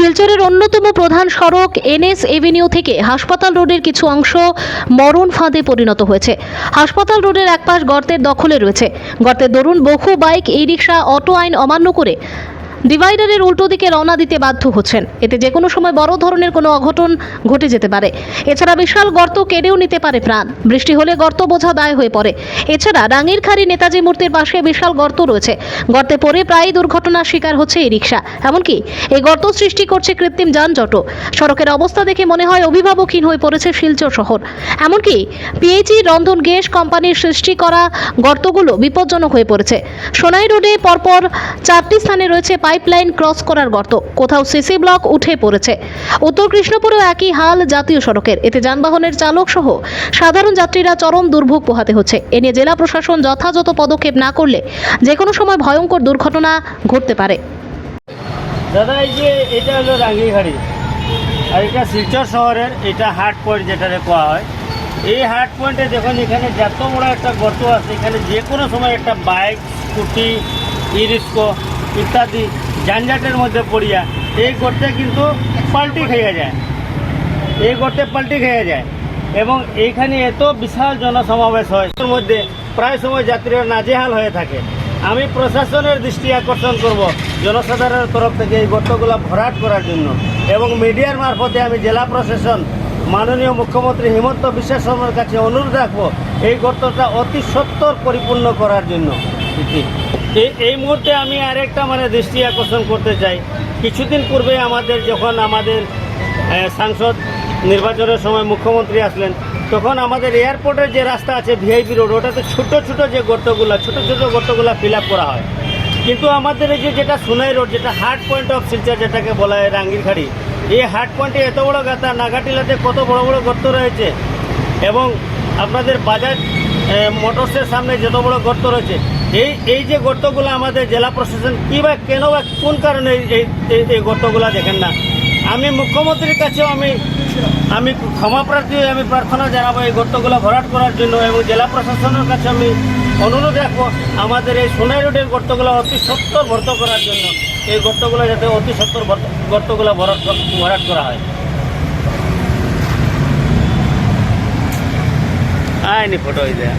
শিলচরের অন্যতম প্রধান সড়ক এনএস এভিনিউ থেকে হাসপাতাল রোডের কিছু অংশ মরণ ফাঁদে পরিণত হয়েছে। হাসপাতাল রোডের এক পাশ গর্তের দখলে রয়েছে। গর্তের দরুন বহু বাইক, ই রিক্সা, অটো আইন অমান্য করে ডিভাইডারের উল্টো দিকে রওনা দিতে বাধ্য হচ্ছেন। এতে যে কোনো সময় বড় ধরনের কোনো অঘটন ঘটে যেতে পারে। এছাড়া বিশাল গর্ত কেড়েও নিতে পারে প্রাণ। বৃষ্টি হলে গর্ত বোঝা দায় হয়ে পড়ে। এছাড়া রাঙ্গিরখাড়ি নেতাজি মূর্তির পাশে বিশাল গর্ত রয়েছে। গর্তে পড়ে প্রায়ই দুর্ঘটনার শিকার হচ্ছে এই রিক্সা। এমনকি এই গর্ত সৃষ্টি করছে কৃত্রিম যানজটও। সড়কের অবস্থা দেখে মনে হয় অভিভাবকহীন হয়ে পড়েছে শিলচর শহর। এমনকি পিএইচই রন্ধন গ্যাস কোম্পানির সৃষ্টি করা গর্তগুলো বিপজ্জনক হয়ে পড়েছে। সোনাই রোডে পরপর 4টি স্থানে রয়েছে পাইপলাইন ক্রস করার গর্ত। কোথাও সিসি ব্লক উঠে পড়েছে। উত্তর কৃষ্ণপুরেও একই হাল জাতীয় সড়কের। এতে যানবাহনের চালক সহ সাধারণ যাত্রীরা চরম দুর্ভোগ পোহাতে হচ্ছে। এ নিয়ে জেলা প্রশাসন যথাযথ পদক্ষেপ না করলে যে কোনো সময় ভয়ঙ্কর দুর্ঘটনা ঘটতে পারে। দাদা, এই যে এটা হলো রাঙ্গিরখাড়ি, আর এটা শিলচর শহরের এটা হার্ট পয়েন্ট যেটাকে কোয়া হয়। এই হার্ট পয়েন্টে দেখুন, এখানে যত বড় একটা গর্ত আছে, এখানে যে কোনো সময় একটা বাইক, স্কুটি, ই রিক্সা ইত্যাদি যানজটের মধ্যে পড়িয়া এই গর্তে কিন্তু পাল্টি খেয়ে যায়। এই গর্তে পাল্টি খেয়ে যায় এবং এইখানে এত বিশাল জনসমাবেশ হয়, এর মধ্যে প্রায় সময় যাত্রীরা নাজেহাল হয়ে থাকে। আমি প্রশাসনের দৃষ্টি আকর্ষণ করব জনসাধারণের তরফ থেকে এই গর্তগুলো ভরাট করার জন্য, এবং মিডিয়ার মারফতে আমি জেলা প্রশাসন মাননীয় মুখ্যমন্ত্রী হিমন্ত বিশ্ব শর্মার কাছে অনুরোধ রাখবো এই গর্তটা অতি সত্বর পরিপূর্ণ করার জন্য। এই মুহূর্তে আমি আরেকটা দৃষ্টি আকর্ষণ করতে চাই। কিছুদিন পূর্বে যখন আমাদের সাংসদ নির্বাচনের সময় মুখ্যমন্ত্রী আসলেন, তখন আমাদের এয়ারপোর্টের যে রাস্তা আছে ভিআইপি রোড, ওটাতে ছোট ছোট গর্তগুলো ফিল আপ করা হয়। কিন্তু আমাদের এই যেটা সোনাই রোড, যেটা হার্ট পয়েন্ট অফ শিলচর যেটাকে বলা হয় রাঙ্গিরখাড়ি, এই হার্ট পয়েন্টে এত বড় গাতা, নাগাটিলাতে কত বড় বড় গর্ত রয়েছে, এবং আপনাদের বাজাজ মোটরসের সামনে যত বড় গর্ত রয়েছে, এই যে গর্তগুলো আমাদের জেলা প্রশাসন কেন বা কোন কারণে এই গর্তগুলো দেখেন না। আমি মুখ্যমন্ত্রীর কাছেও আমি ক্ষমাপ্রার্থী হয়ে আমি প্রার্থনা জানাবো এই গর্তগুলো ভরাট করার জন্য, এবং জেলা প্রশাসনের কাছে আমি অনুরোধ রাখবো আমাদের এই সোনাই রোডের গর্তগুলো অতি সত্বর ভর্ত করার জন্য। এই গর্তগুলো যাতে অতি সত্বর গর্তগুলো ভরাট করা হয়। আয়নি ফটো হয়ে যায়।